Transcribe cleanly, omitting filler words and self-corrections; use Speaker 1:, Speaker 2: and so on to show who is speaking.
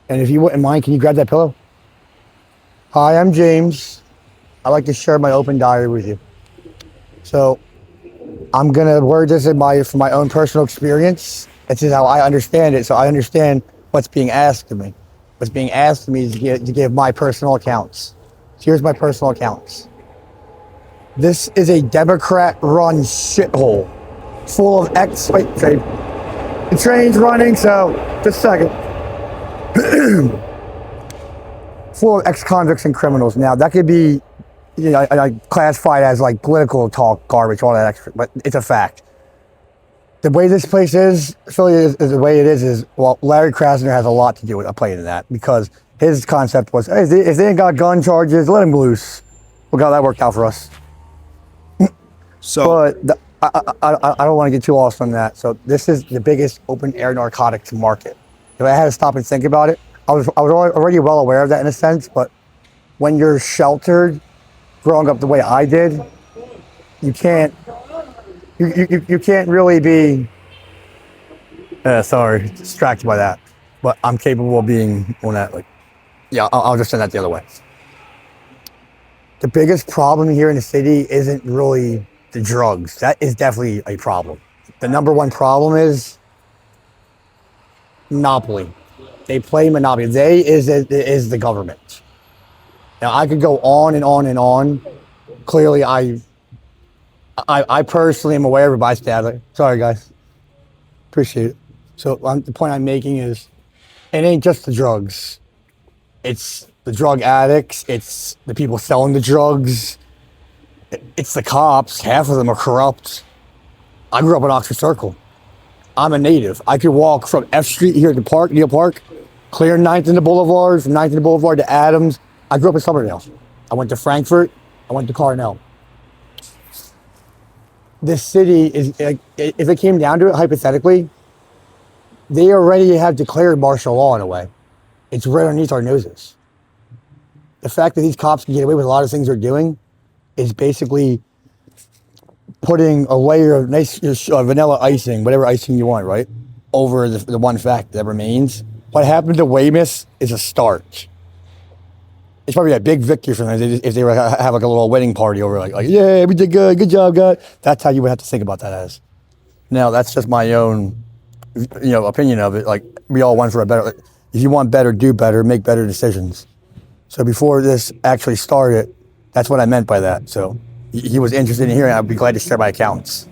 Speaker 1: And if you wouldn't mind, can you grab that pillow? Hi, I'm James. I'd like to share my open diary with you. So I'm gonna word this from my own personal experience. This is how I understand it. So I understand what's being asked of me. What's being asked of me is to give my personal accounts. So here's my personal accounts. This is a Democrat-run shithole, full of wait, the train's running, so just a second. Full of ex-convicts and criminals. Now that could be, classified as like political talk, garbage, all that extra, but it's a fact. The way this place is, Philly is the way it is well, Larry Krasner has a lot to do with a play in that because his concept was, hey, if they ain't got gun charges, let them loose. Look how that worked out for us.
Speaker 2: So,
Speaker 1: But I don't want to get too lost on that. So this is the biggest open air narcotics market. If I had to stop and think about it, I was already well aware of that in a sense. But when you're sheltered, growing up the way I did, you can't you can't really be distracted by that. But I'm capable of being on that. Like, yeah, I'll just send that the other way. The biggest problem here in the city isn't really the drugs. That is definitely a problem. The number one problem is monopoly. They play monopoly. Is the government. Now I could go on and on and on. Clearly, I personally am aware of it, bystander. Sorry, guys. Appreciate it. So the point I'm making is, it ain't just the drugs. It's the drug addicts. It's the people selling the drugs. It's the cops. Half of them are corrupt. I grew up in Oxford Circle. I'm a native. I could walk from F Street here to Neal Park, clear 9th and the Boulevard, from 9th and the Boulevard to Adams. I grew up in Summerdale. I went to Frankfurt. I went to Carnell. This city is, like, if it came down to it, hypothetically, they already have declared martial law in a way. It's right underneath our noses. The fact that these cops can get away with a lot of things they're doing is basically putting a layer of nice vanilla icing, whatever icing you want, right, over the one fact that remains. What happened to Weymouth is a start. It's probably a big victory for them if they were have like a little wedding party over like yeah, we did good job, guys. That's how you would have to think about that as. Now that's just my own, opinion of it. Like, we all want for a better. If you want better, do better, make better decisions. So before this actually started, that's what I meant by that. So he was interested in hearing. I'd be glad to share my accounts.